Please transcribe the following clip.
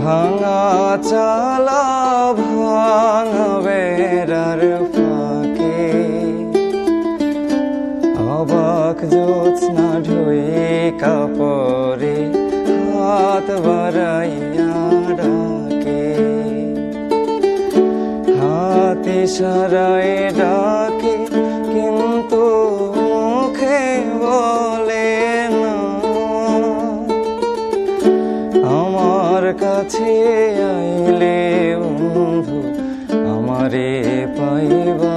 ভাঙা চালা ভাঙা বেড়ার ফাঁকে অবাক জ্যোৎস্না ঢুয়ে কাপড়ে হাত বাড়াইয়া ডাকে, হাত ইশারায় ডাকে কিন্তু মুখে বলে না। আমার কাছে আইলে বন্ধু আমারে পাইবা